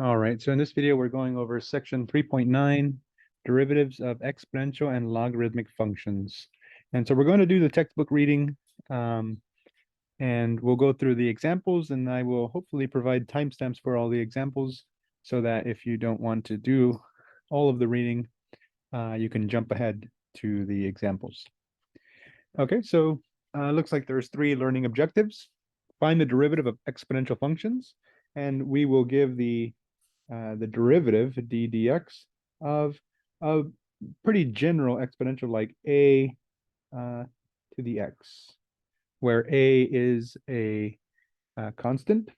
All right, so in this video, we're going over section 3.9, derivatives of exponential and logarithmic functions. And so we're going to do the textbook reading, and we'll go through the examples, and I will hopefully provide timestamps for all the examples so that if you don't want to do all of the reading, you can jump ahead to the examples. Okay, so looks like there's three learning objectives. Find the derivative of exponential functions, and we will give the derivative d dx of a pretty general exponential like a to the x, where a is a constant,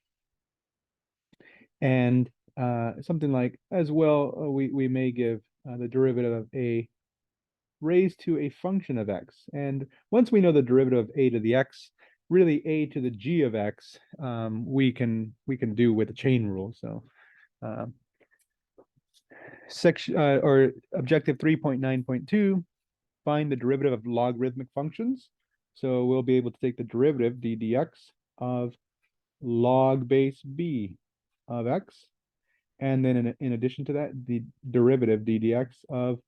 and something like as well, we may give the derivative of a raised to a function of x. And once we know the derivative of a to the x, really a to the g of x, we can do with the chain rule. So section or objective 3.9.2, find the derivative of logarithmic functions. So we'll be able to take the derivative d dx of log base b of x, and then in addition to that, the derivative d dx of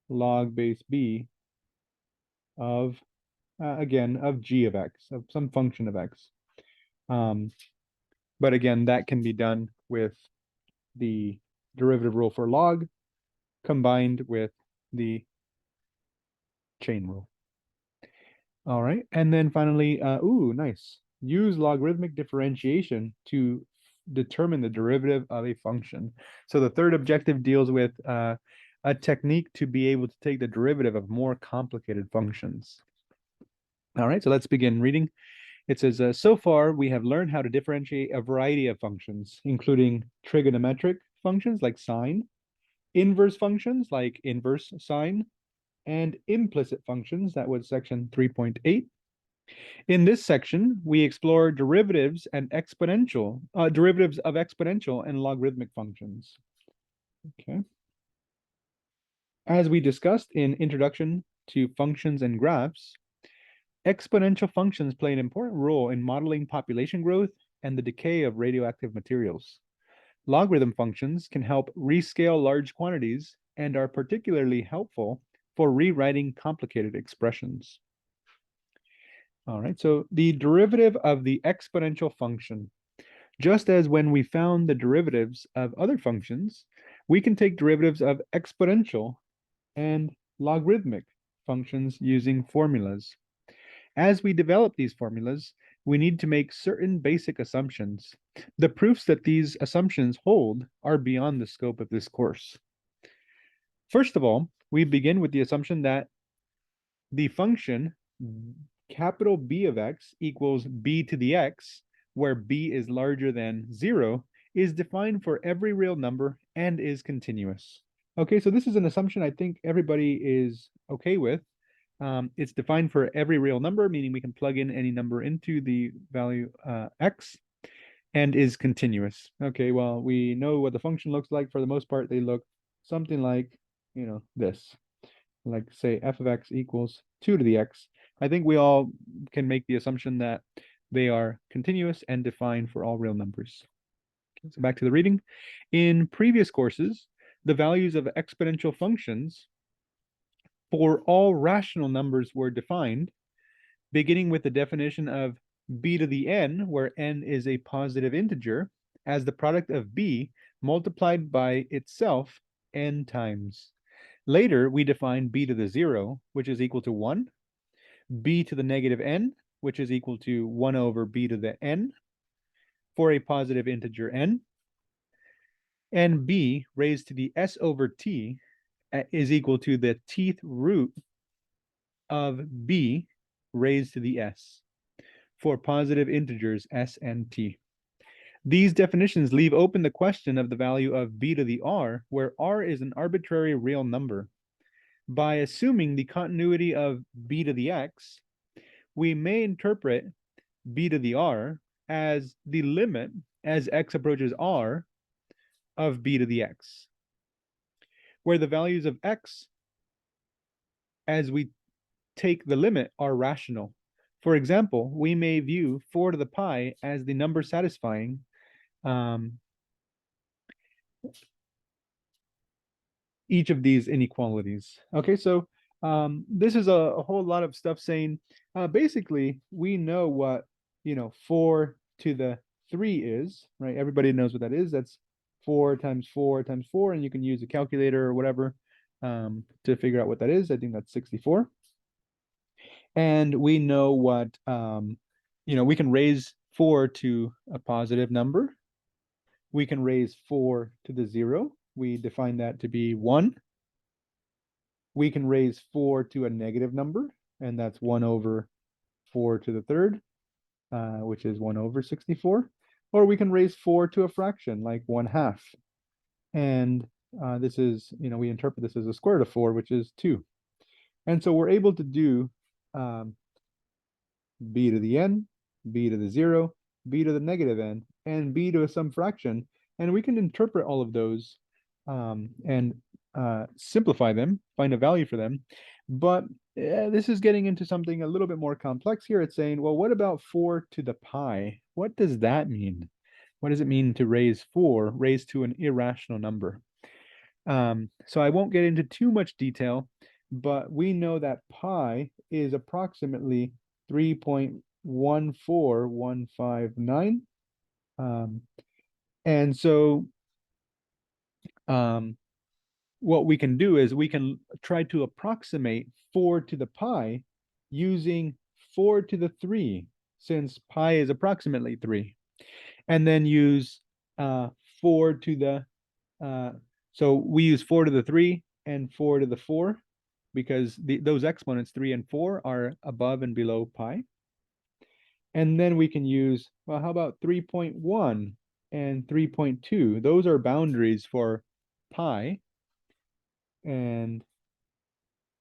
log base b of again of g of x, of some function of x. But again, that can be done with the derivative rule for log combined with the chain rule. All right, and then finally, nice. Use logarithmic differentiation to determine the derivative of a function. So the third objective deals with a technique to be able to take the derivative of more complicated functions. All right, so let's begin reading. It says, so far we have learned how to differentiate a variety of functions, including trigonometric functions like sine, inverse functions like inverse sine, and implicit functions. That was section 3.8. In this section, we explore derivatives of exponential and logarithmic functions. Okay. As we discussed in Introduction to Functions and Graphs, exponential functions play an important role in modeling population growth and the decay of radioactive materials. Logarithm functions can help rescale large quantities and are particularly helpful for rewriting complicated expressions. All right, so the derivative of the exponential function. Just as when we found the derivatives of other functions, we can take derivatives of exponential and logarithmic functions using formulas. As we develop these formulas, we need to make certain basic assumptions. The proofs that these assumptions hold are beyond the scope of this course. First of all, we begin with the assumption that the function capital B of x equals b to the x, where b is larger than 0, is defined for every real number and is continuous. Okay, so this is an assumption I think everybody is okay with. It's defined for every real number, meaning we can plug in any number into the value x, and is continuous. Okay, well, we know what the function looks like. For the most part, they look something like, this. Like say f of x equals 2 to the x. I think we all can make the assumption that they are continuous and defined for all real numbers. Okay, so back to the reading. In previous courses, the values of exponential functions for all rational numbers were defined, beginning with the definition of b to the n, where n is a positive integer, as the product of b multiplied by itself n times. Later, we define b to the 0, which is equal to 1, b to the negative n, which is equal to 1 over b to the n, for a positive integer n, and b raised to the s over t is equal to the tth root of b raised to the s for positive integers s and t. These definitions leave open the question of the value of b to the r, where r is an arbitrary real number. By assuming the continuity of b to the x, we may interpret b to the r as the limit as x approaches r of b to the x, where the values of x as we take the limit are rational. For example, we may view 4 to the pi as the number satisfying each of these inequalities. Okay, so this is a whole lot of stuff saying basically we know what 4 to the 3 is, right? Everybody knows what that is. That's 4 times 4 times 4, and you can use a calculator or whatever to figure out what that is. I think that's 64. And we know what we can raise 4 to a positive number. We can raise 4 to the 0. We define that to be 1. We can raise 4 to a negative number, and that's 1 over 4 to the third, which is 1 over 64. Or we can raise 4 to a fraction, like 1/2. And this is, we interpret this as a square root of 4, which is 2. And so we're able to do b to the n, b to the 0, b to the negative n, and b to some fraction. And we can interpret all of those and simplify them, find a value for them. But this is getting into something a little bit more complex here. It's saying, well, what about 4 to the pi? What does that mean? What does it mean to raise 4 raised to an irrational number? So I won't get into too much detail, but we know that pi is approximately 3.14159. And so what we can do is we can try to approximate 4 to the pi using 4 to the 3, since pi is approximately 3. And then use 4 to the, so we use 4 to the 3 and 4 to the 4, because those exponents 3 and 4 are above and below pi. And then we can use, well, how about 3.1 and 3.2? Those are boundaries for pi. And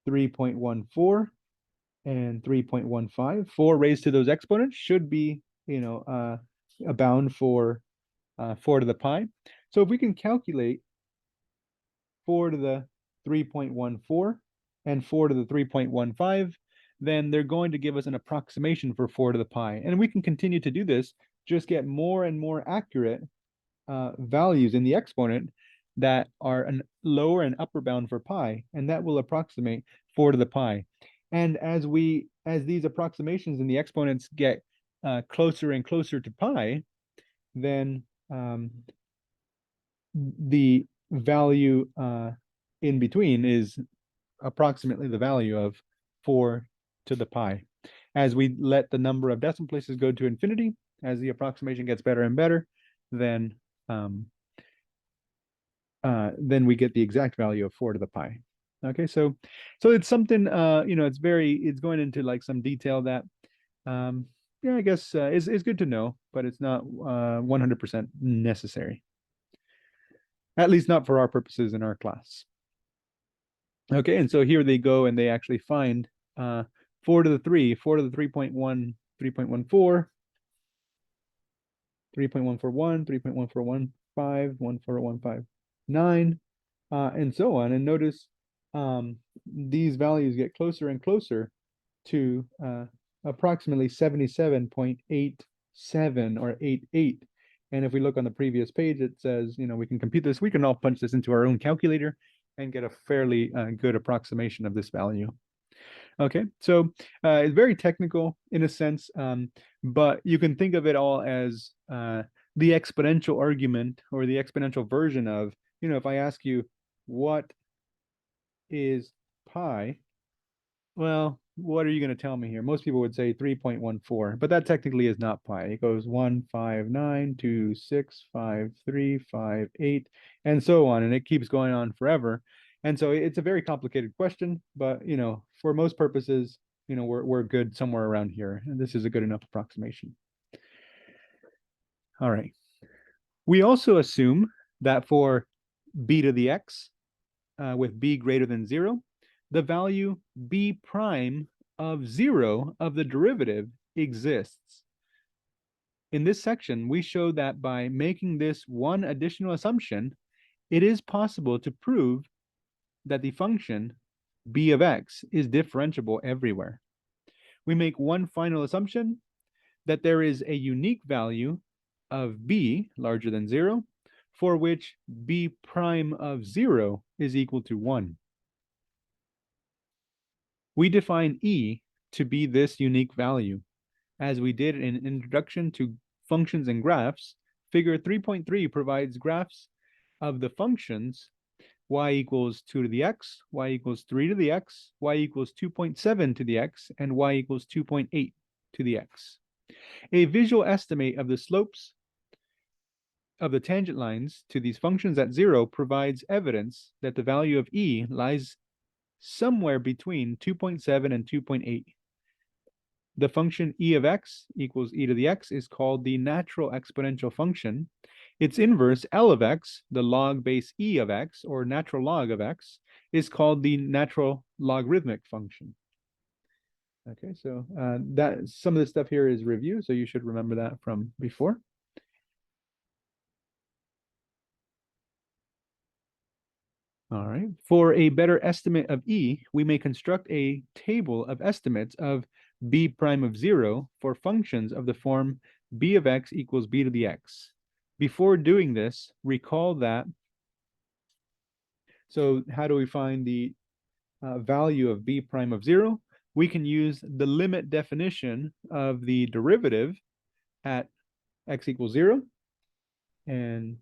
3.14 and 3.15. 4 raised to those exponents should be, a bound for 4 to the pi. So if we can calculate 4 to the 3.14 and 4 to the 3.15, then they're going to give us an approximation for 4 to the pi. And we can continue to do this, just get more and more accurate values in the exponent that are a lower and upper bound for pi, and that will approximate 4 to the pi. And as these approximations in the exponents get closer and closer to pi, then the value in between is approximately the value of 4 to the pi. As we let the number of decimal places go to infinity, as the approximation gets better and better, then we get the exact value of 4 to the pi. Okay, so it's something it's going into like some detail that yeah, I guess is good to know, but it's not 100% necessary. At least not for our purposes in our class. Okay, and so here they go and they actually find 4 to the 3, 4 to the 3.1, 3.14, 3.141, 3.1415, 14159, and so on. And notice these values get closer and closer to approximately 77.87 or 88. And if we look on the previous page, it says, we can compute this. We can all punch this into our own calculator and get a fairly good approximation of this value. Okay, so it's very technical in a sense, but you can think of it all as the exponential argument or the exponential version of, if I ask you, what is pi? Well, what are you going to tell me here? Most people would say 3.14, but that technically is not pi. It goes 1, 5, 9, 2, 6, 5, 3, 5, 8, and so on, and it keeps going on forever. And so it's a very complicated question, but for most purposes, we're good somewhere around here, and this is a good enough approximation. All right. We also assume that for b to the x, with b greater than 0, the value b prime of 0 of the derivative exists. In this section, we show that by making this one additional assumption, it is possible to prove that the function b of x is differentiable everywhere. We make one final assumption, that there is a unique value of b larger than 0, for which b prime of 0 is equal to 1. We define E to be this unique value. As we did in Introduction to Functions and Graphs, figure 3.3 provides graphs of the functions y equals 2 to the x, y equals 3 to the x, y equals 2.7 to the x, and y equals 2.8 to the x. A visual estimate of the slopes of the tangent lines to these functions at 0 provides evidence that the value of E lies somewhere between 2.7 and 2.8. The function e of x equals e to the x is called the natural exponential function. Its inverse, L of x, the log base e of x, or natural log of x, is called the natural logarithmic function. Okay, so that some of this stuff here is review, so you should remember that from before. All right, for a better estimate of E, we may construct a table of estimates of b prime of 0 for functions of the form b of x equals b to the x. Before doing this, recall that, so how do we find the value of b prime of 0? We can use the limit definition of the derivative at x equals 0. And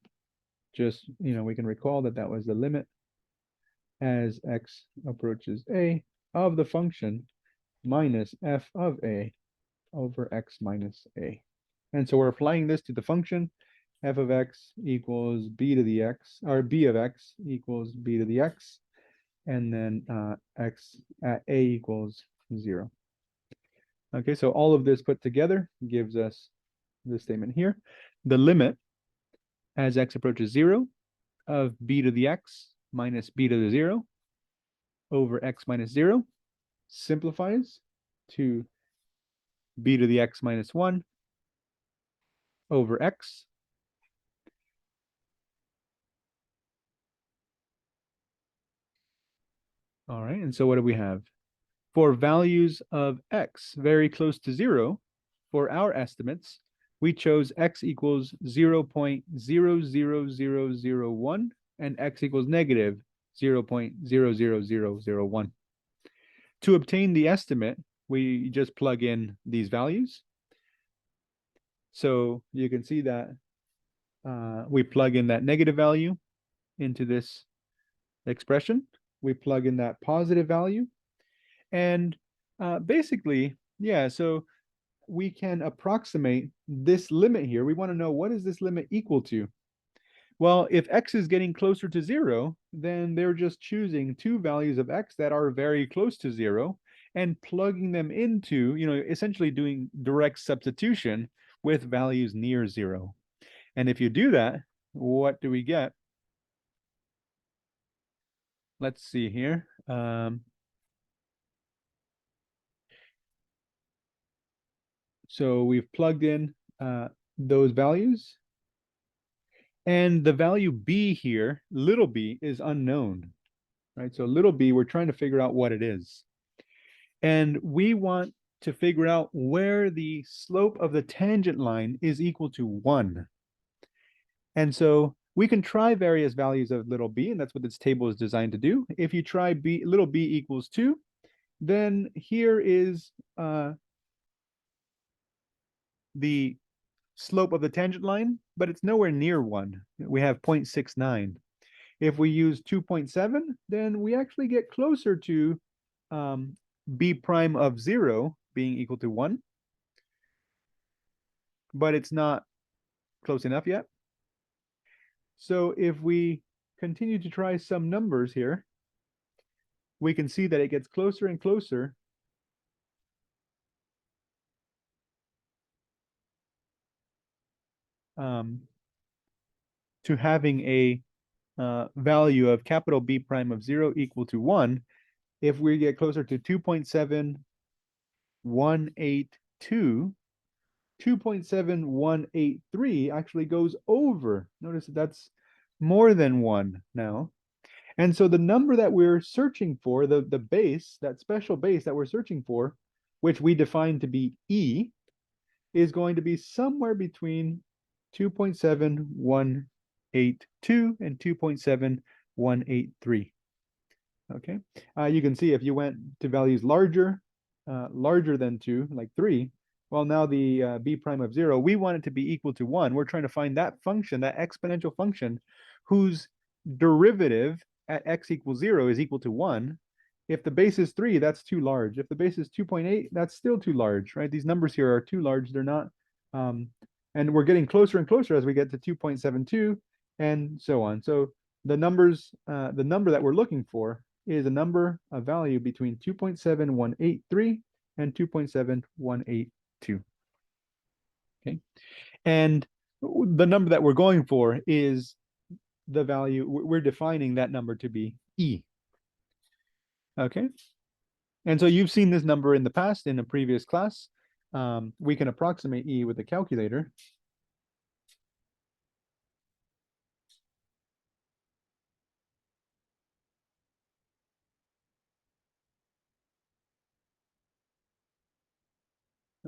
just, we can recall that that was the limit as x approaches a of the function minus f of a over x minus a. And so we're applying this to the function f of x equals b to the x, or b of x equals b to the x, and then x at a equals 0. Okay, so all of this put together gives us this statement here. The limit as x approaches 0 of b to the x minus b to the 0 over x minus 0 simplifies to b to the x minus 1 over x. All right, and so what do we have? For values of x very close to 0, for our estimates, we chose x equals 0.00001 and x equals negative 0.00001. To obtain the estimate, we just plug in these values. So you can see that we plug in that negative value into this expression. We plug in that positive value. And basically, yeah, so we can approximate this limit here. We want to know, what is this limit equal to? Well, if x is getting closer to 0, then they're just choosing two values of x that are very close to 0 and plugging them into, essentially doing direct substitution with values near 0. And if you do that, what do we get? Let's see here. So we've plugged in those values. And the value b here, little b, is unknown, right? So little b, we're trying to figure out what it is. And we want to figure out where the slope of the tangent line is equal to 1. And so we can try various values of little b, and that's what this table is designed to do. If you try little b equals 2, then here is the slope of the tangent line, but it's nowhere near 1. We have 0.69. If we use 2.7, then we actually get closer to b prime of 0 being equal to 1, but it's not close enough yet. So if we continue to try some numbers here, we can see that it gets closer and closer to having a value of capital B prime of 0 equal to 1. If we get closer to 2.7182, 2.7183 actually goes over. Notice that's more than 1 now. And so the number that we're searching for, the base, that special base that we're searching for, which we define to be E, is going to be somewhere between 2.7182 and 2.7183. 0.183. Okay, you can see if you went to values larger than 2, like 3, well, now the b prime of 0, we want it to be equal to 1. We're trying to find that function, that exponential function, whose derivative at x equals 0 is equal to 1. If the base is 3, that's too large. If the base is 2.8, that's still too large, right? These numbers here are too large. They're not, and we're getting closer and closer as we get to 2.72 and so on. So the number that we're looking for is a value between 2.7183 and 2.7182. Okay. And the number that we're going for is the value, we're defining that number to be E. Okay. And so you've seen this number in the past in a previous class. We can approximate E with a calculator.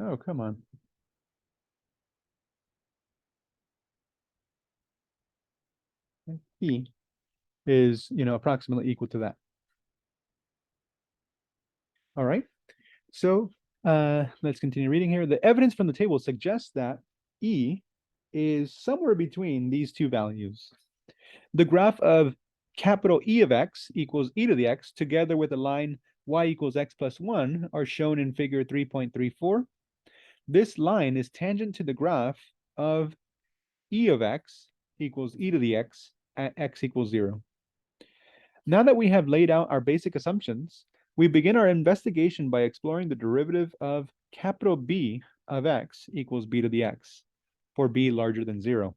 Oh, come on. E is, approximately equal to that. All right. So let's continue reading here. The evidence from the table suggests that E is somewhere between these two values. The graph of capital E of x equals e to the x together with the line y equals x plus 1 are shown in figure 3.34. This line is tangent to the graph of e of x equals e to the x at x equals 0. Now that we have laid out our basic assumptions, we begin our investigation by exploring the derivative of capital B of x equals b to the x for b larger than 0.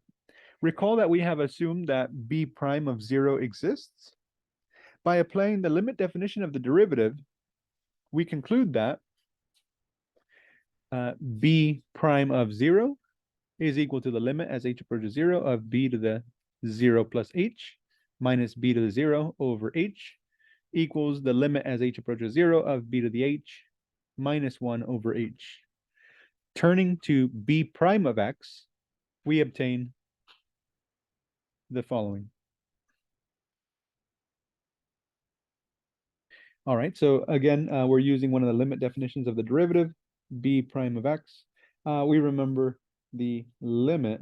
Recall that we have assumed that b prime of 0 exists. By applying the limit definition of the derivative, we conclude that b prime of 0 is equal to the limit as h approaches 0 of b to the 0 plus h minus b to the 0 over h equals the limit as h approaches 0 of b to the h minus 1 over h. Turning to b prime of x, we obtain the following. All right, so again, we're using one of the limit definitions of the derivative, b prime of x. We remember the limit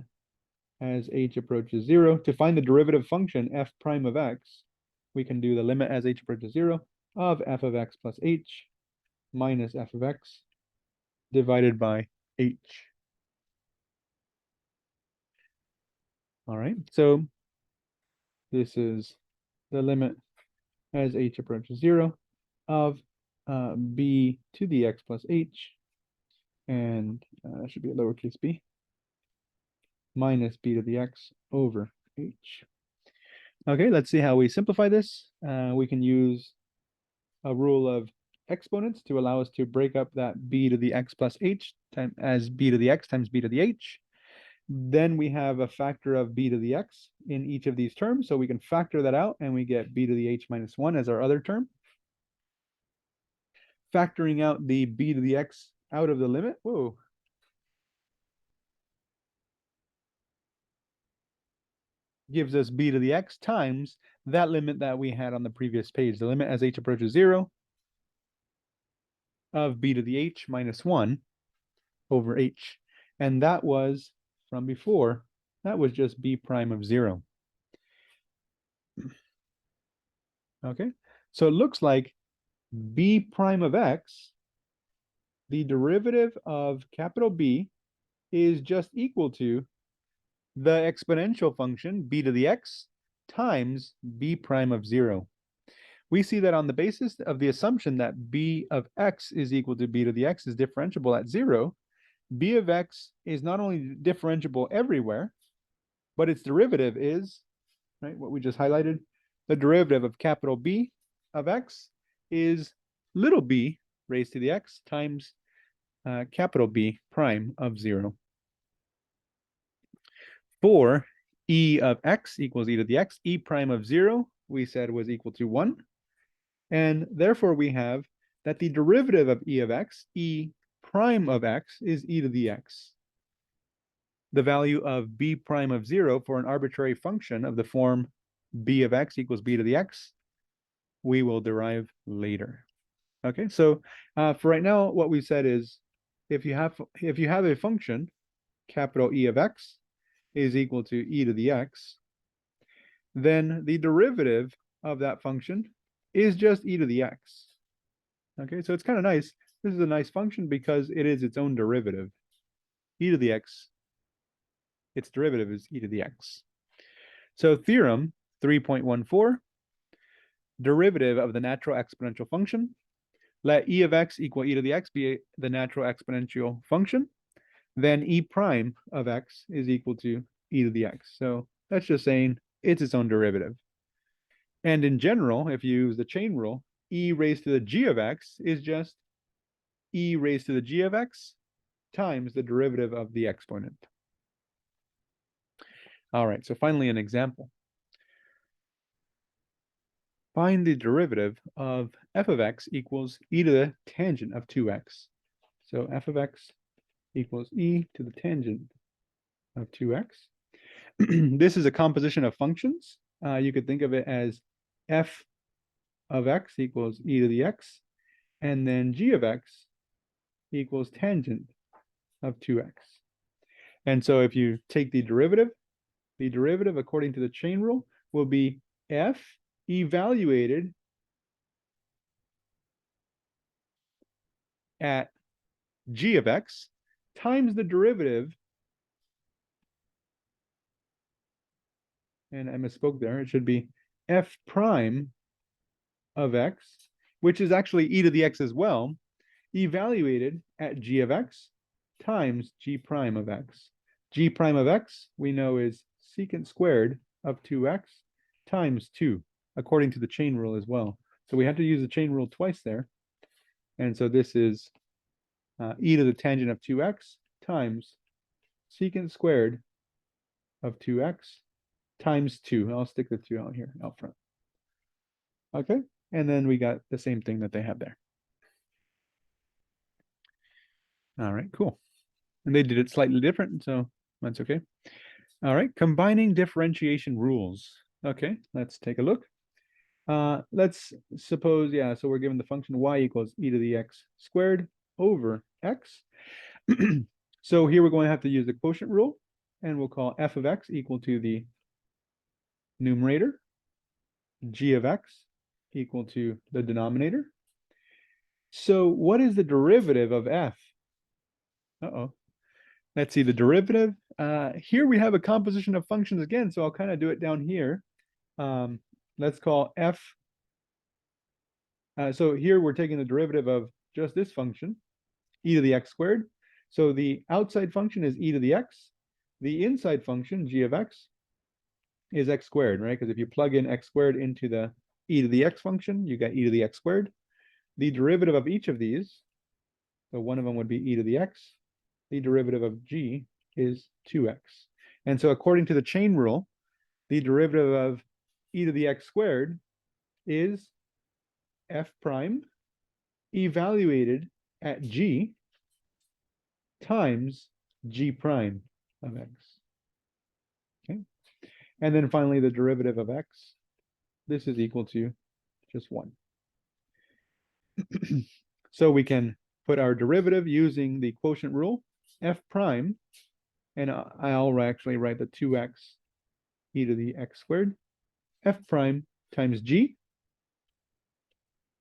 as h approaches 0. To find the derivative function f prime of x, we can do the limit as h approaches 0 of f of x plus h minus f of x divided by h. All right, so this is the limit as h approaches 0 of b to the x plus h, and should be a lowercase b, minus b to the x over h. Okay, let's see how we simplify this. We can use a rule of exponents to allow us to break up that b to the x plus h as b to the x times b to the h. Then we have a factor of b to the x in each of these terms, so we can factor that out and we get b to the h minus 1 as our other term. Factoring out the b to the x out of the limit, whoa, gives us b to the x times that limit that we had on the previous page, the limit as h approaches 0 of b to the h minus 1 over h. And that was, from before, that was just b prime of 0. Okay, so it looks like b prime of x, the derivative of capital B, is just equal to the exponential function b to the x times b prime of 0. We see that on the basis of the assumption that b of x is equal to b to the x is differentiable at 0, b of x is not only differentiable everywhere, but its derivative is, right, what we just highlighted, the derivative of capital B of x is little b raised to the x times capital B prime of 0. For e of x equals e to the x, e prime of 0, we said was equal to 1. And therefore we have that the derivative of e of x, e prime of x, is e to the x. The value of b prime of 0 for an arbitrary function of the form b of x equals b to the x, we will derive later. Okay, so for right now, what we said is if you have a function, capital E of x is equal to e to the x, then the derivative of that function is just e to the x. Okay, so it's kind of nice. This is a nice function because it is its own derivative. E to the x, its derivative is e to the x. So theorem 3.14, derivative of the natural exponential function. Let e of x equal e to the x be the natural exponential function. Then e prime of x is equal to e to the x. So that's just saying it's its own derivative. And in general, if you use the chain rule, e raised to the g of x is just e raised to the g of x times the derivative of the exponent. All right, so finally an example. Find the derivative of f of x equals e to the tangent of 2x. So f of x equals e to the tangent of 2x. This is a composition of functions. You could think of it as f of x equals e to the x, and then g of x equals tangent of 2x. And so if you take the derivative according to the chain rule will be f evaluated at g of x times the derivative, and I misspoke there, it should be f prime of x, which is actually e to the x as well, evaluated at g of x times g prime of x. G prime of x we know is secant squared of 2x times 2, according to the chain rule as well. So we have to use the chain rule twice there. And so this is e to the tangent of 2x times secant squared of 2x times 2. I'll stick the 2 out here out front. Okay, and then we got the same thing that they have there. All right, cool. And they did it slightly different, so that's okay. All right, combining differentiation rules. Okay, let's take a look. Let's suppose, yeah, so we're given the function y equals e to the x squared over x. So here we're going to have to use the quotient rule, and we'll call f of x equal to the numerator, g of x equal to the denominator. So what is the derivative of f? Uh-oh. Let's see the derivative. Here we have a composition of functions again, so I'll kind of do it down here. Let's call f. So here we're taking the derivative of just this function, e to the x squared. So the outside function is e to the x. The inside function, g of x, is x squared, right? Because if you plug in x squared into the e to the x function, you get e to the x squared. The derivative of each of these, so one of them would be e to the x. The derivative of g is 2x. And so according to the chain rule, the derivative of e to the x squared is f prime evaluated at g times g prime of x. Okay. And then finally, the derivative of x, this is equal to just 1. So we can put our derivative using the quotient rule, f prime, and I'll actually write the 2x e to the x squared, f prime times g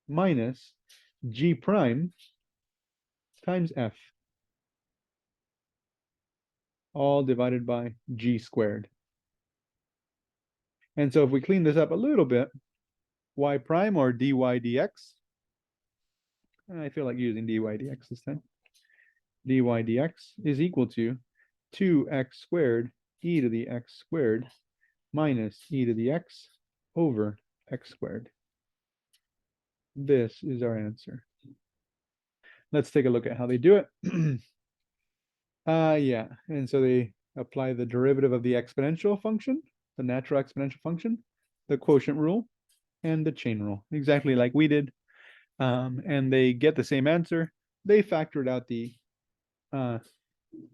minus g prime times f, all divided by g squared. And so if we clean this up a little bit, y prime or dy dx, I feel like using dy dx this time, dy dx is equal to 2x squared e to the x squared minus e to the x over x squared. This is our answer. Let's take a look at how they do it. Yeah, and so they apply the derivative of the exponential function, the natural exponential function, the quotient rule, and the chain rule, exactly like we did. And they get the same answer. They factored out the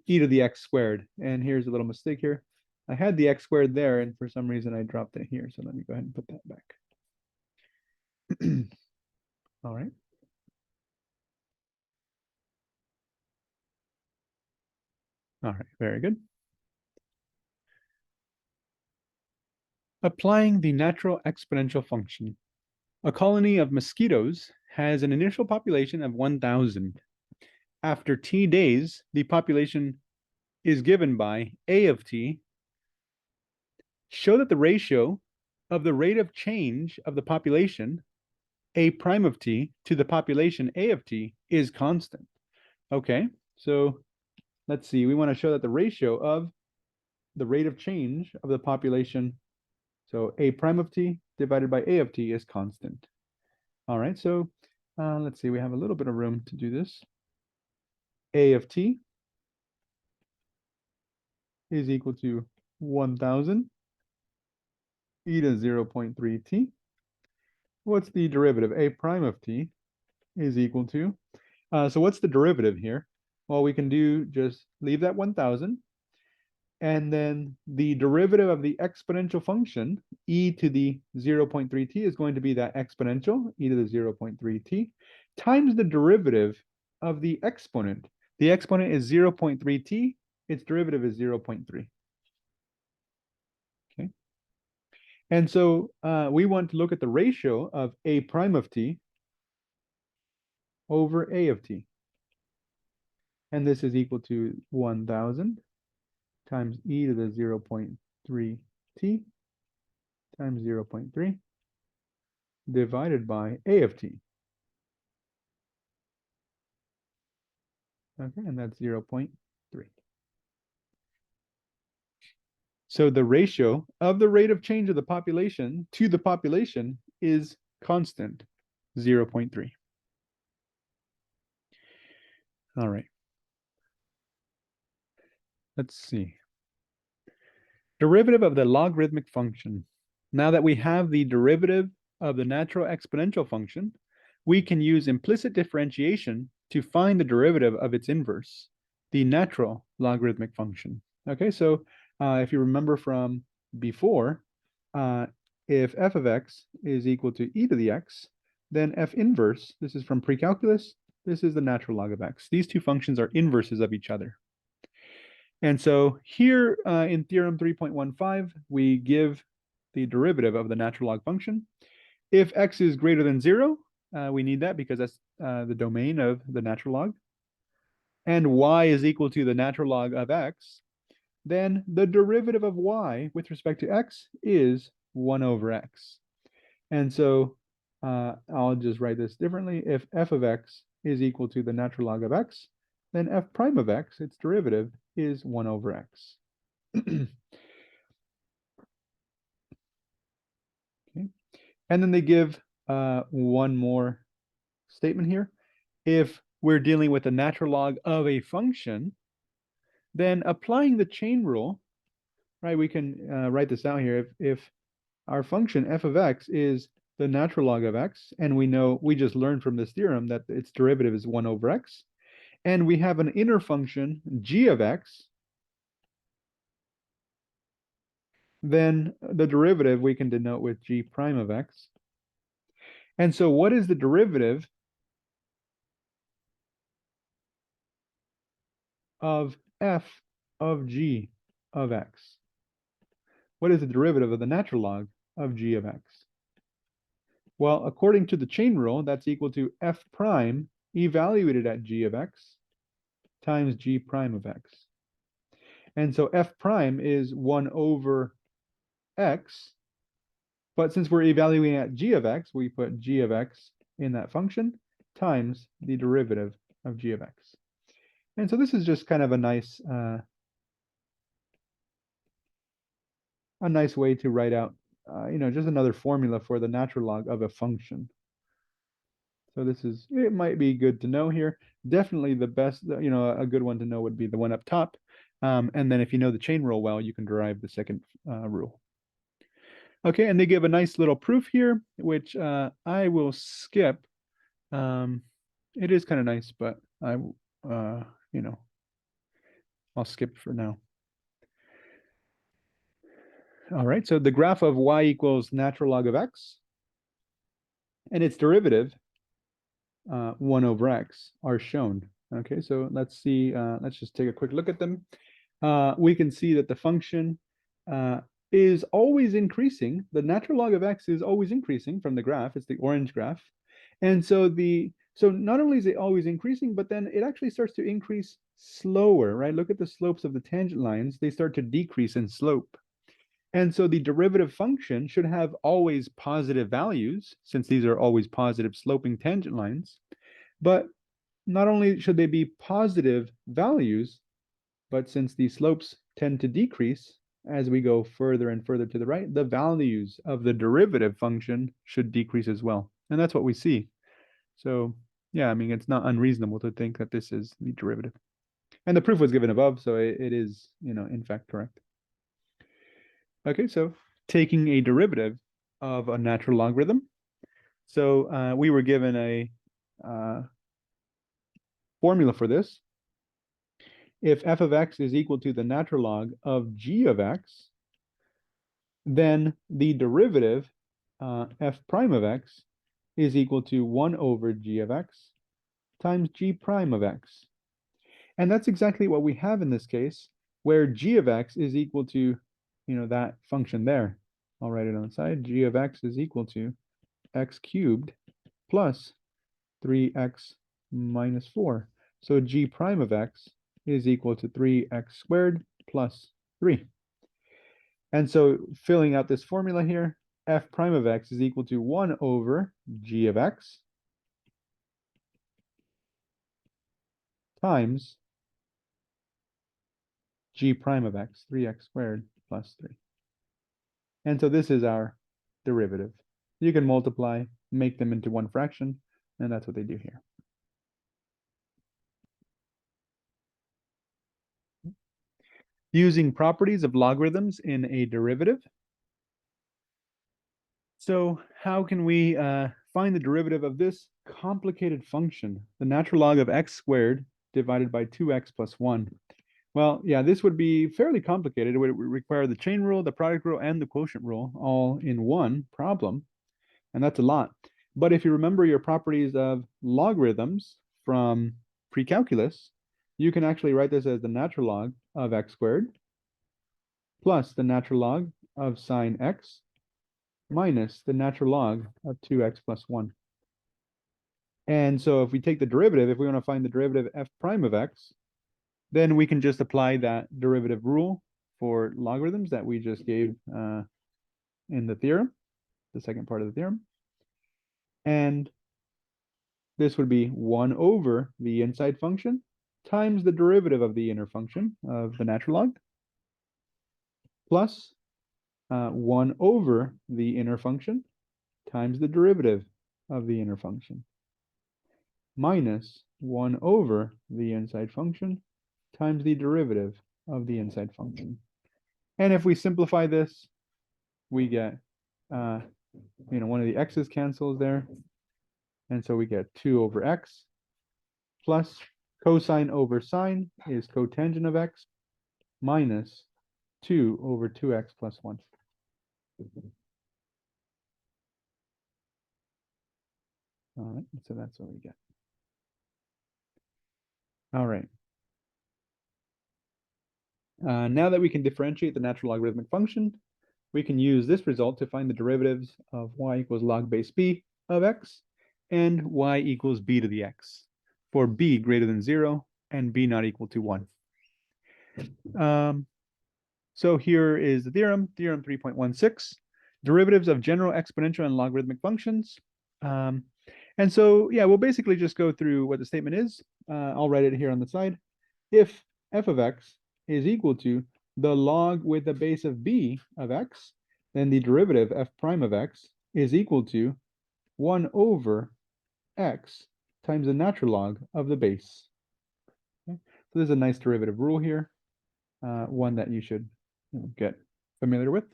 e to the x squared. And here's a little mistake here. I had the x squared there, and for some reason I dropped it here. So let me go ahead and put that back. All right. All right, very good. Applying the natural exponential function. A colony of mosquitoes has an initial population of 1,000. After t days, the population is given by A of t. Show that the ratio of the rate of change of the population A prime of t to the population A of t is constant. Okay, so let's see. We want to show that the ratio of the rate of change of the population, so A prime of t divided by A of t, is constant. All right, so let's see. We have a little bit of room to do this. A of t is equal to 1,000 e to 0.3 t. What's the derivative? A prime of t is equal to, so what's the derivative here? Well, we can do just leave that 1,000, and then the derivative of the exponential function, e to the 0.3t, is going to be that exponential, e to the 0.3t, times the derivative of the exponent. The exponent is 0.3t, its derivative is 0.3. Okay. And so we want to look at the ratio of A prime of t over A of t. And this is equal to 1,000 times e to the 0.3t times 0.3 divided by A of t. Okay, and that's 0.3. So the ratio of the rate of change of the population to the population is constant, 0.3. All right. Let's see. Derivative of the logarithmic function. Now that we have the derivative of the natural exponential function, we can use implicit differentiation to find the derivative of its inverse, the natural logarithmic function. Okay, so if you remember from before, if f of x is equal to e to the x, then f inverse, this is from pre-calculus, this is the natural log of x. These two functions are inverses of each other. And so here in theorem 3.15, we give the derivative of the natural log function. If x is greater than 0, we need that because that's the domain of the natural log, and y is equal to the natural log of x, then the derivative of y with respect to x is 1 over x. And so I'll just write this differently. If f of x is equal to the natural log of x, then f prime of x, its derivative, is 1 over x. Okay. And then they give one more statement here. If we're dealing with the natural log of a function, then applying the chain rule, right, we can write this out here. If our function f of x is the natural log of x, and we know, we just learned from this theorem that its derivative is 1 over x, and we have an inner function g of x, then the derivative we can denote with g prime of x. And so what is the derivative of f of g of x? What is the derivative of the natural log of g of x? Well, according to the chain rule, that's equal to f prime evaluated at g of x times g prime of x. And so f prime is 1 over x, but since we're evaluating at g of x, we put g of x in that function times the derivative of g of x. And so this is just kind of a nice way to write out, just another formula for the natural log of a function. So it might be good to know here. Definitely the best, a good one to know would be the one up top. And then if you know the chain rule well, you can derive the second rule. Okay, and they give a nice little proof here, which I will skip. It is kind of nice, but I'll skip for now. All right, so the graph of y equals natural log of x and its derivative, 1 over x, are shown. Okay, so let's see, let's just take a quick look at them. We can see that the function is always increasing. The natural log of x is always increasing from the graph. It's the orange graph. And so not only is it always increasing, but then it actually starts to increase slower, right? Look at the slopes of the tangent lines. They start to decrease in slope. And so the derivative function should have always positive values, since these are always positive sloping tangent lines. But not only should they be positive values, but since the slopes tend to decrease as we go further and further to the right, the values of the derivative function should decrease as well. And that's what we see. So yeah, I mean, it's not unreasonable to think that this is the derivative. And the proof was given above, so it is, in fact, correct. Okay, so taking a derivative of a natural logarithm. So we were given a formula for this. If f of x is equal to the natural log of g of x, then the derivative f prime of x is equal to 1 over g of x times g prime of x. And that's exactly what we have in this case, where g of x is equal to, that function there. I'll write it on the side. G of x is equal to x cubed plus 3x minus 4. So g prime of x is equal to 3x squared plus 3. And so filling out this formula here, f prime of x is equal to 1 over g of x times g prime of x, 3x squared plus 3. And so this is our derivative. You can multiply, make them into one fraction, and that's what they do here. Using properties of logarithms in a derivative. So how can we find the derivative of this complicated function, the natural log of x squared divided by 2x plus 1? Well, yeah, this would be fairly complicated. It would require the chain rule, the product rule, and the quotient rule all in one problem, and that's a lot. But if you remember your properties of logarithms from pre-calculus, you can actually write this as the natural log of x squared plus the natural log of sine x minus the natural log of 2x plus 1. And so if we take the derivative, if we want to find the derivative f prime of x, then we can just apply that derivative rule for logarithms that we just gave in the theorem, the second part of the theorem. And this would be 1 over the inside function times the derivative of the inner function of the natural log plus 1 over the inner function times the derivative of the inner function minus 1 over the inside function times the derivative of the inside function. And if we simplify this, we get, one of the x's cancels there. And so we get 2 over x plus cosine over sine is cotangent of x minus 2 over 2x plus 1. All right, so that's what we get. All right. Now that we can differentiate the natural logarithmic function, we can use this result to find the derivatives of y equals log base b of x and y equals b to the x for b greater than 0 and b not equal to 1. So here is the theorem 3.16, derivatives of general exponential and logarithmic functions. And so, yeah, we'll basically just go through what the statement is. I'll write it here on the side. If f of x is equal to the log with the base of b of x, then the derivative f prime of x is equal to 1 over x times the natural log of the base. Okay? So there's a nice derivative rule here, one that you should get familiar with.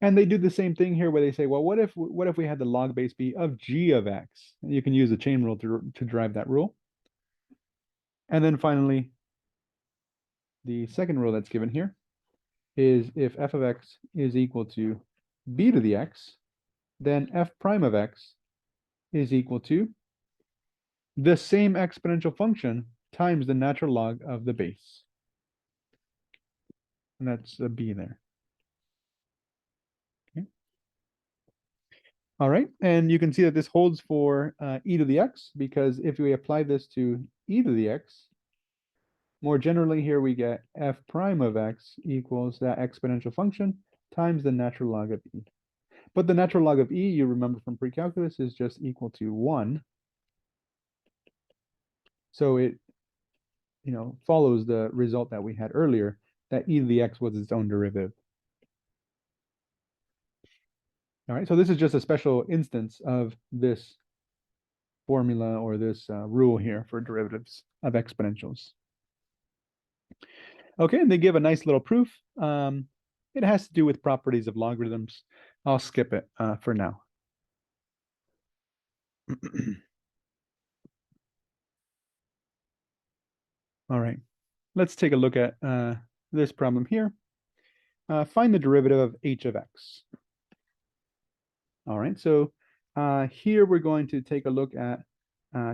And they do the same thing here where they say, well, what if we had the log base b of g of x? You can use the chain rule to derive that rule. And then finally, the second rule that's given here is if f of x is equal to b to the x, then f prime of x is equal to the same exponential function times the natural log of the base. And that's a b there. Okay. All right, and you can see that this holds for e to the x, because if we apply this to e to the x, more generally here we get f prime of x equals that exponential function times the natural log of e. But the natural log of e, you remember from pre-calculus, is just equal to 1. So it, follows the result that we had earlier, that e to the x was its own derivative. All right, so this is just a special instance of this formula or this rule here for derivatives of exponentials. Okay, and they give a nice little proof. It has to do with properties of logarithms. I'll skip it for now. All right, let's take a look at this problem here. Find the derivative of h of x. All right, so here we're going to take a look at,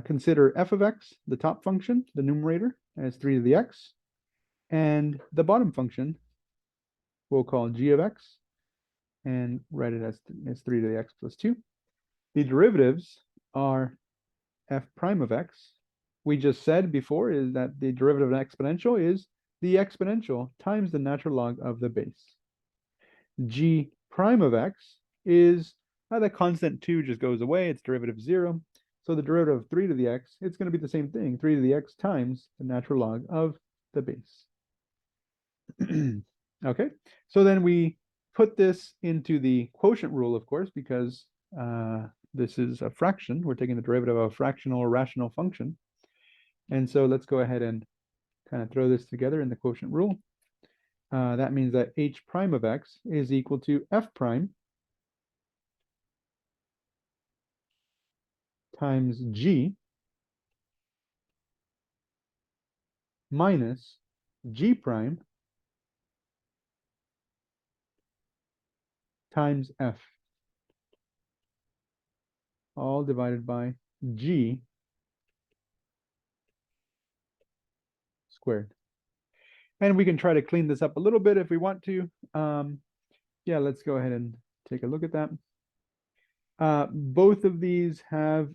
consider f of x, the top function, the numerator, as 3 to the x, and the bottom function we'll call g of x, and write it as 3 to the x plus 2. The derivatives are f prime of x. We just said before is that the derivative of an exponential is the exponential times the natural log of the base. G prime of x is the constant 2 just goes away, it's derivative 0. So the derivative of 3 to the x, it's going to be the same thing, 3 to the x times the natural log of the base. Okay, so then we put this into the quotient rule, of course, because this is a fraction. We're taking the derivative of a fractional or rational function. And so let's go ahead and kind of throw this together in the quotient rule. That means that h prime of x is equal to f prime times g minus g prime times f, all divided by g squared. And we can try to clean this up a little bit if we want to. Yeah, let's go ahead and take a look at that. Both of these have,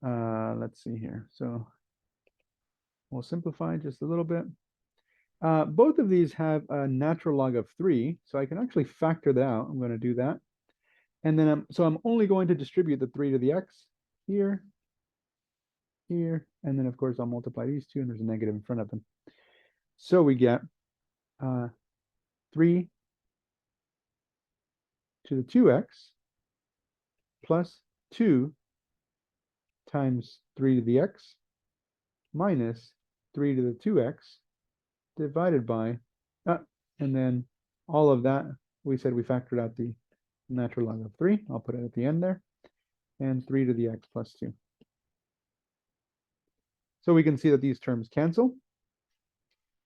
let's see here. So we'll simplify just a little bit. Both of these have a natural log of 3, so I can actually factor that out. I'm going to do that. And then I'm only going to distribute the 3 to the x here, here, and then of course I'll multiply these two, and there's a negative in front of them. So we get 3 to the 2x plus 2 times 3 to the x minus 3 to the 2x divided by, and then all of that, we said we factored out the natural log of 3. I'll put it at the end there, and 3 to the x plus 2. So we can see that these terms cancel.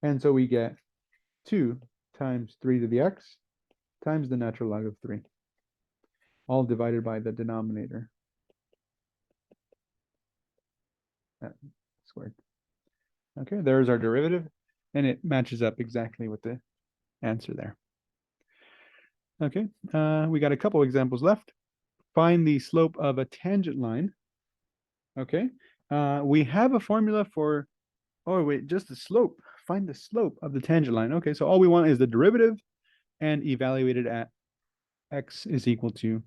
And so we get 2 times 3 to the x times the natural log of 3, all divided by the denominator squared. Okay, there's our derivative, and it matches up exactly with the answer there. Okay, we got a couple examples left. Find the slope of a tangent line. Okay, we have a formula for, oh wait, just the slope. Find the slope of the tangent line. Okay, so all we want is the derivative and evaluate it at x is equal to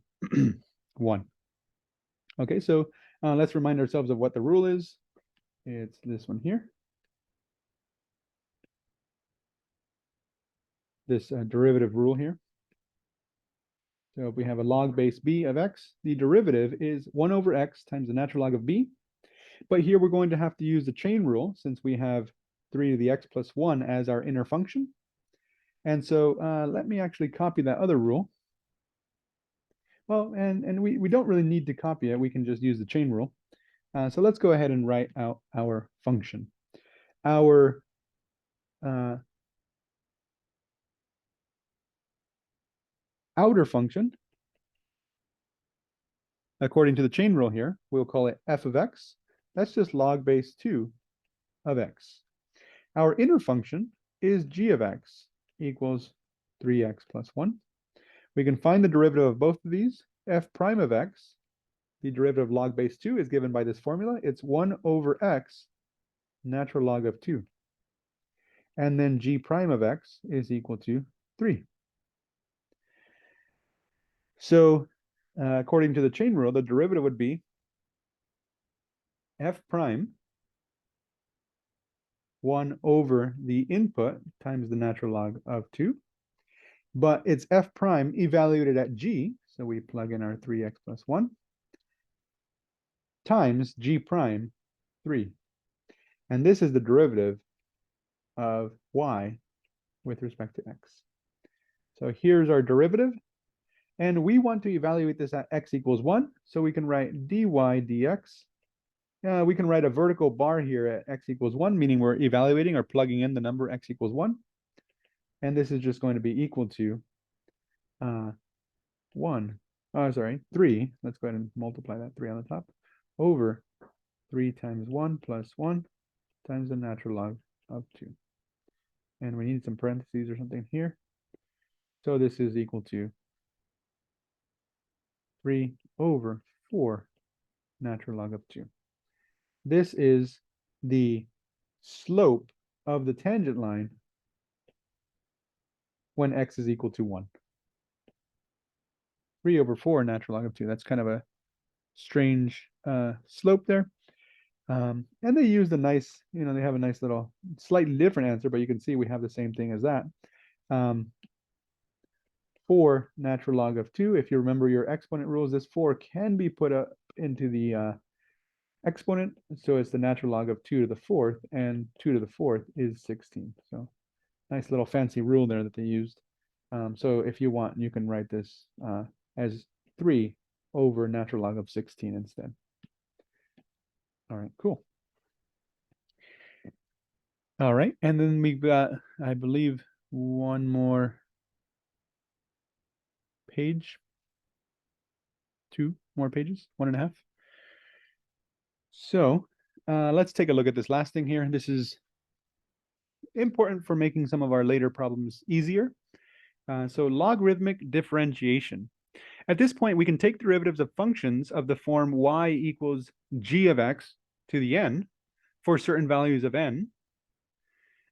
1. Okay, so let's remind ourselves of what the rule is. It's this one here. This derivative rule here. So if we have a log base b of x, the derivative is 1 over x times the natural log of b. But here we're going to have to use the chain rule since we have 3 to the x plus 1 as our inner function. And so let me actually copy that other rule. Well, and we don't really need to copy it. We can just use the chain rule. So let's go ahead and write out our function. Our outer function, according to the chain rule here, we'll call it f of x. That's just log base 2 of x. Our inner function is g of x equals 3x plus 1. We can find the derivative of both of these. F prime of x, the derivative of log base 2 is given by this formula. It's 1 over x natural log of 2. And then g prime of x is equal to 3. So according to the chain rule, the derivative would be f prime 1 over the input times the natural log of 2. But it's f prime evaluated at g, so we plug in our 3x plus 1, times g prime 3. And this is the derivative of y with respect to x. So here's our derivative. And we want to evaluate this at x equals 1. So we can write dy dx. We can write a vertical bar here at x equals 1, meaning we're evaluating or plugging in the number x equals 1. And this is just going to be equal to 3. Let's go ahead and multiply that 3 on the top over 3 times 1 plus 1 times the natural log of 2. And we need some parentheses or something here. So this is equal to 3 over 4 natural log of 2. This is the slope of the tangent line when x is equal to 1. 3 over 4 natural log of 2. That's kind of a strange slope there. And they use the nice, they have a nice little slightly different answer, but you can see we have the same thing as that. 4 natural log of 2. If you remember your exponent rules, this 4 can be put up into the exponent. So it's the natural log of 2 to the 4th, and 2 to the 4th is 16. So nice little fancy rule there that they used. So if you want, you can write this as 3 over natural log of 16 instead. All right, cool. All right, and then we've got, I believe, one more page. 2 more pages, 1.5. So let's take a look at this last thing here. This is important for making some of our later problems easier. So logarithmic differentiation. At this point, we can take derivatives of functions of the form y equals g of x to the n for certain values of n,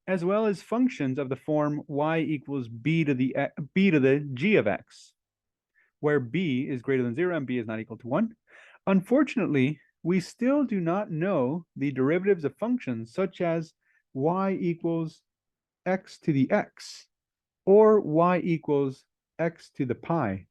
as well as functions of the form y equals b to the g of x, where b is greater than 0 and b is not equal to 1. Unfortunately, we still do not know the derivatives of functions such as y equals x to the x or y equals x to the pi.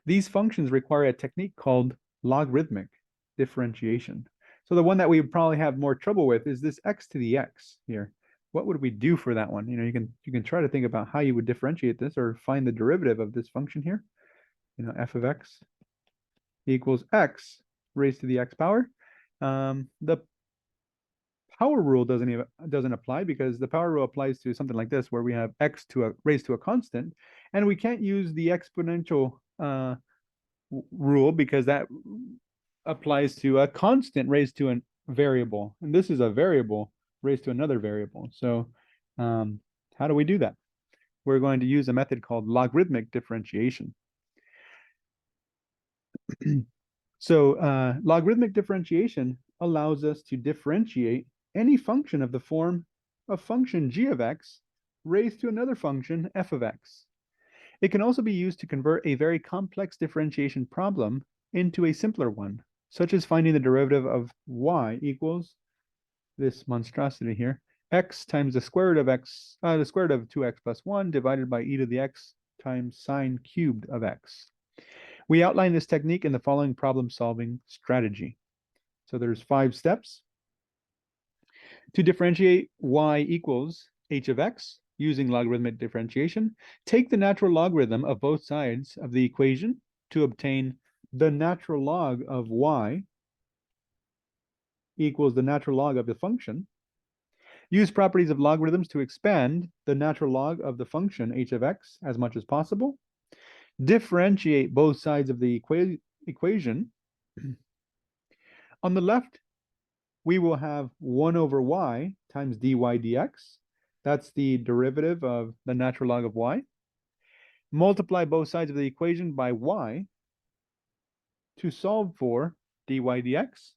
These functions require a technique called logarithmic differentiation. So the one that we would probably have more trouble with is this x to the x here. What would we do for that one? You can try to think about how you would differentiate this or find the derivative of this function here. F of x equals x raised to the x power. The power rule doesn't apply because the power rule applies to something like this, where we have x raised to a constant, and we can't use the exponential rule because that applies to a constant raised to a variable, and this is a variable raised to another variable. So how do we do that? We're going to use a method called logarithmic differentiation. So logarithmic differentiation allows us to differentiate any function of the form of function g of x raised to another function f of x. It can also be used to convert a very complex differentiation problem into a simpler one, such as finding the derivative of y equals this monstrosity here, x times the square root of x, the square root of 2x plus 1 divided by e to the x times sine cubed of x. We outline this technique in the following problem-solving strategy. So there's 5 steps. To differentiate y equals h of x using logarithmic differentiation, take the natural logarithm of both sides of the equation to obtain the natural log of y equals the natural log of the function. Use properties of logarithms to expand the natural log of the function h of x as much as possible. Differentiate both sides of the equation. On the left, we will have 1 over y times dy dx. That's the derivative of the natural log of y. Multiply both sides of the equation by y to solve for dy dx,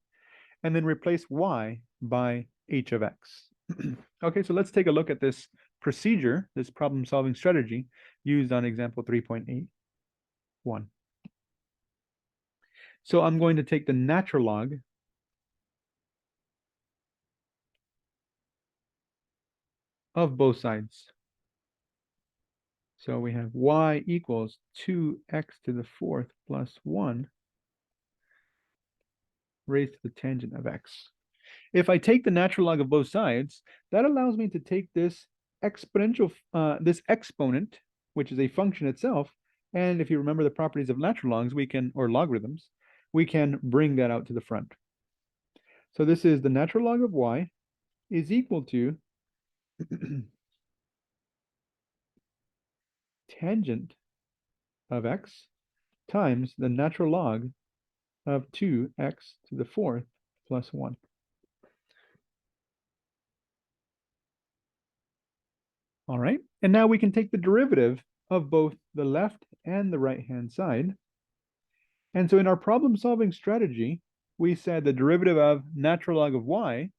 and then replace y by h of x. Okay, so let's take a look at this procedure, this problem-solving strategy used on example 3.81. So I'm going to take the natural log of both sides. So we have y equals 2x to the fourth plus 1 raised to the tangent of x. If I take the natural log of both sides, that allows me to take this exponential, this exponent, which is a function itself, and if you remember the properties of natural logs, we can, or logarithms, we can bring that out to the front. So this is the natural log of y is equal to tangent of x times the natural log of 2x to the fourth plus 1. All right, and now we can take the derivative of both the left and the right-hand side. And so in our problem-solving strategy, we said the derivative of natural log of y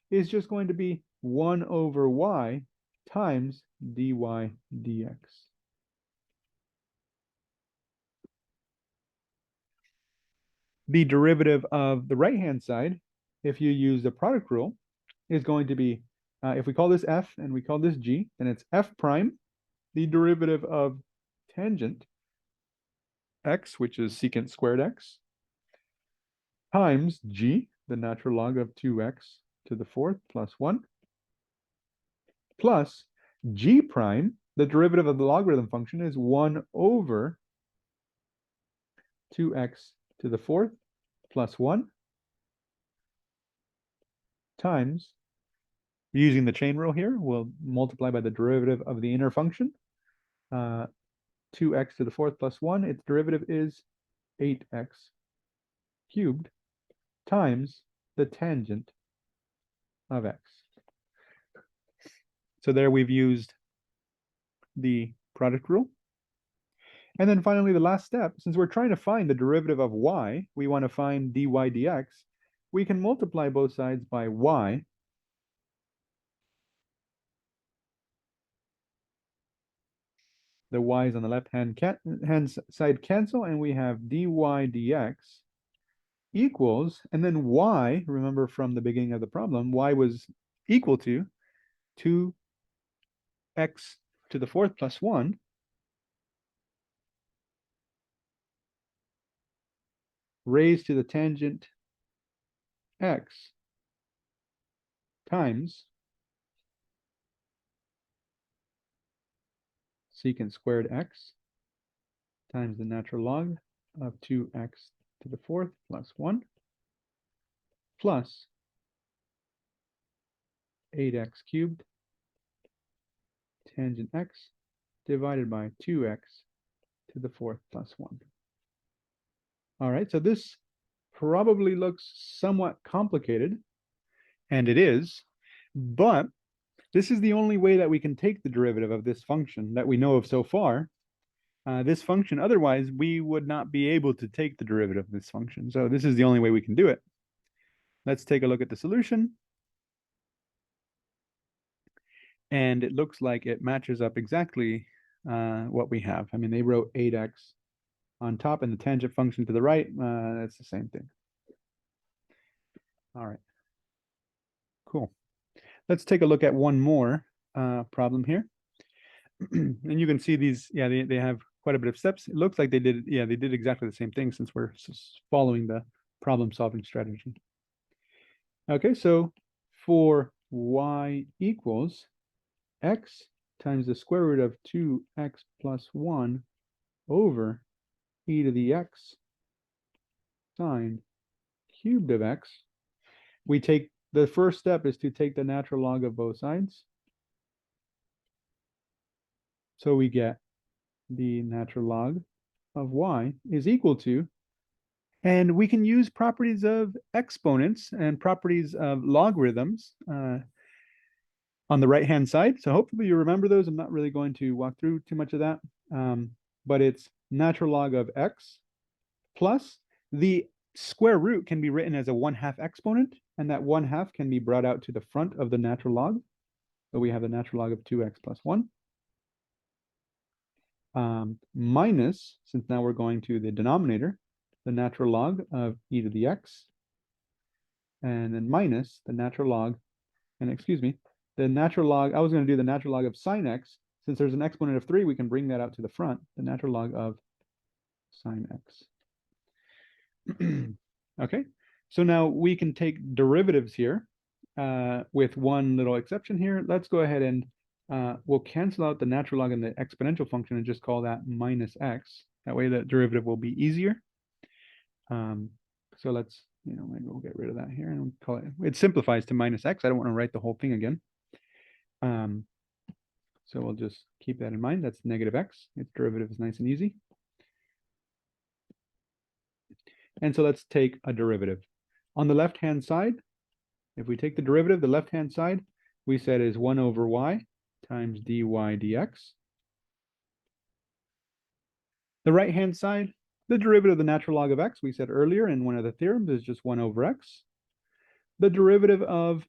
is just going to be 1 over y times dy dx. The derivative of the right-hand side, if you use the product rule, is going to be, if we call this f and we call this g, then it's f prime, the derivative of tangent x, which is secant squared x, times g, the natural log of 2x to the fourth plus 1, plus g prime, the derivative of the logarithm function is 1 over 2x to the fourth plus 1 times, using the chain rule here, we'll multiply by the derivative of the inner function, 2x to the fourth plus 1, its derivative is 8x cubed times the tangent of x. So there we've used the product rule. And then finally, the last step, since we're trying to find the derivative of y, we want to find dy dx, we can multiply both sides by y. The y's on the left-hand side cancel, and we have dy dx equals, and then y, remember from the beginning of the problem, y was equal to 2x to the fourth plus 1 raised to the tangent x times secant squared x times the natural log of 2x to the fourth plus 1 plus 8x cubed tangent x divided by 2x to the fourth plus 1. All right, so this probably looks somewhat complicated, and it is, but this is the only way that we can take the derivative of this function that we know of so far. This function, otherwise, we would not be able to take the derivative of this function. So this is the only way we can do it. Let's take a look at the solution. And it looks like it matches up exactly what we have. I mean, they wrote 8x on top and the tangent function to the right. That's the same thing. All right, cool. Let's take a look at one more problem here. And you can see these, yeah, they have quite a bit of steps. It looks like they did, yeah, they did exactly the same thing since we're following the problem-solving strategy. Okay, so for y equals x times the square root of 2x plus 1 over e to the x sine cubed of x, we take the first step is to take the natural log of both sides. So we get the natural log of y is equal to, and we can use properties of exponents and properties of logarithms on the right-hand side. So hopefully you remember those. I'm not really going to walk through too much of that, but it's natural log of x plus the square root can be written as a 1/2 exponent, and that 1/2 can be brought out to the front of the natural log. So we have the natural log of 2x plus 1. Minus, since now we're going to the denominator, the natural log of e to the x, and then minus the natural log, and excuse me, the natural log, I was going to do the natural log of sine x. Since there's an exponent of 3, we can bring that out to the front, the natural log of sine x. Okay, so now we can take derivatives here with one little exception here. Let's go ahead and we'll cancel out the natural log in the exponential function and just call that minus x. That way the derivative will be easier. So let's, maybe we'll get rid of that here and call it, it simplifies to minus x. I don't want to write the whole thing again. So we'll just keep that in mind. That's negative x. Its derivative is nice and easy. And so let's take a derivative. On the left-hand side, if we take the derivative, the left-hand side, we said is 1 over y times dy dx. The right-hand side, the derivative of the natural log of x, we said earlier in one of the theorems, is just 1 over x. The derivative of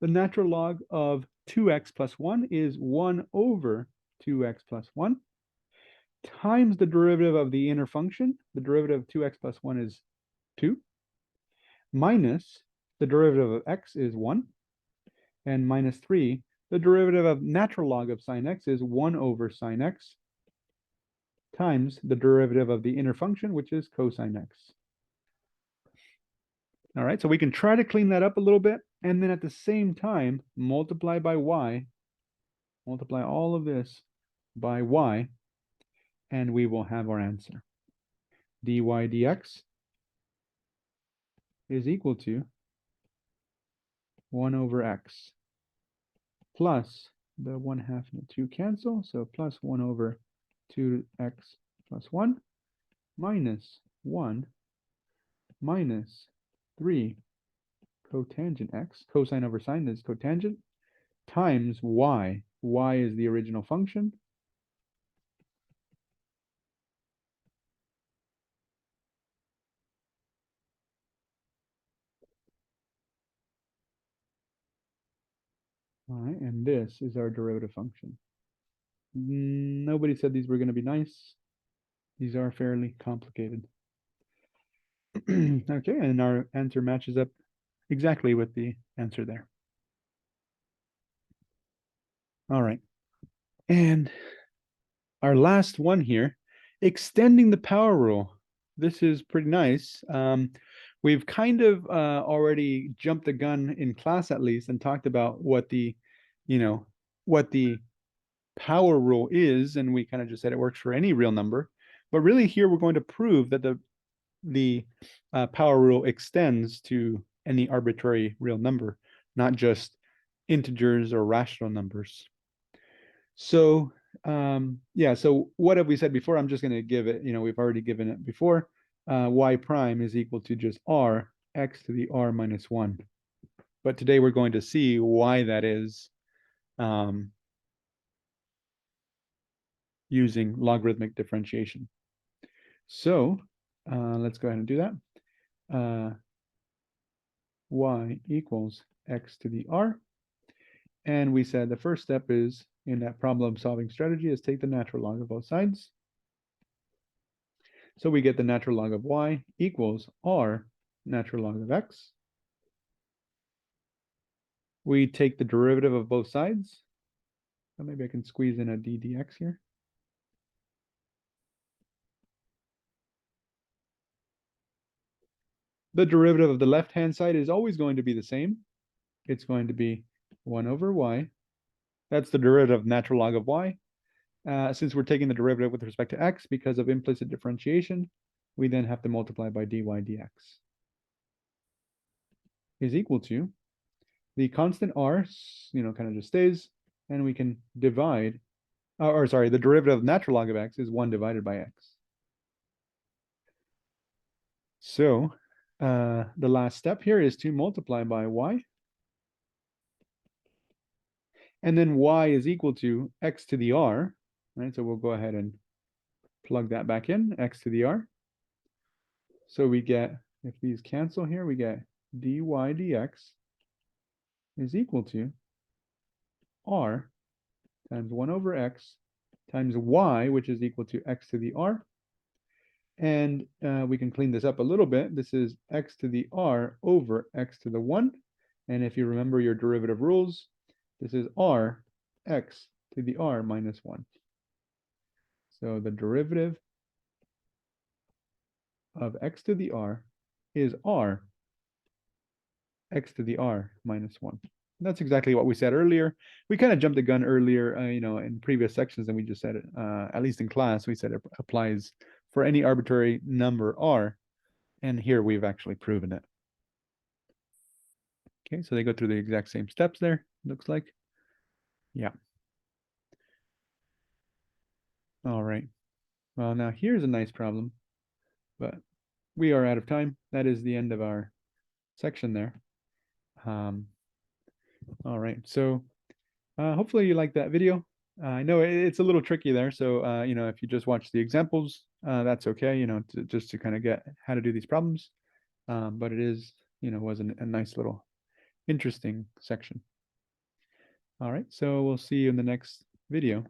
the natural log of 2x plus 1 is 1 over 2x plus 1 times the derivative of the inner function. The derivative of 2x plus 1 is 2, minus the derivative of x is 1, and minus 3. The derivative of natural log of sine x is 1 over sine x times the derivative of the inner function, which is cosine x. All right, so we can try to clean that up a little bit, and then at the same time, multiply by y, multiply all of this by y, and we will have our answer. dy dx is equal to 1 over x plus the 1/2 and the 2 cancel, so plus 1 over 2x plus 1 minus 1 minus 3 cotangent x, cosine over sine is cotangent, times y. Y is the original function. All right, and this is our derivative function. Nobody said these were going to be nice. These are fairly complicated. Okay, and our answer matches up exactly with the answer there. All right. And our last one here, extending the power rule. This is pretty nice. We've kind of already jumped the gun in class at least and talked about what the, what the power rule is, and we kind of just said it works for any real number. But really here we're going to prove that the power rule extends to any arbitrary real number, not just integers or rational numbers. So yeah, so what have we said before? I'm just going to give it, we've already given it before. Y prime is equal to just r, x to the r minus 1. But today we're going to see why that is using logarithmic differentiation. So let's go ahead and do that. Y equals x to the r. And we said the first step is, in that problem solving strategy, is take the natural log of both sides. So we get the natural log of y equals r natural log of x. We take the derivative of both sides. So maybe I can squeeze in a d dx here. The derivative of the left-hand side is always going to be the same. It's going to be 1 over y. That's the derivative of natural log of y. Since we're taking the derivative with respect to x because of implicit differentiation, we then have to multiply by dy dx is equal to the constant r, kind of just stays, and we can divide, or sorry, the derivative of natural log of x is 1 divided by x. So the last step here is to multiply by y. And then y is equal to x to the r, right? So we'll go ahead and plug that back in, x to the r. So we get, if these cancel here, we get dy dx is equal to r times 1 over x times y, which is equal to x to the r. And we can clean this up a little bit. This is x to the r over x to the 1. And if you remember your derivative rules, this is r x to the r minus 1. So the derivative of x to the r is r x to the r minus 1. That's exactly what we said earlier. We kind of jumped the gun earlier, in previous sections, and we just said it, at least in class, we said it applies for any arbitrary number r, and here we've actually proven it. Okay, so they go through the exact same steps there, looks like. Yeah. All right. Well, now here's a nice problem, but we are out of time. That is the end of our section there. All right, so hopefully you liked that video. I know it's a little tricky there, so if you just watch the examples, that's okay, just to kind of get how to do these problems. But it is, was a nice little interesting section. All right, so we'll see you in the next video.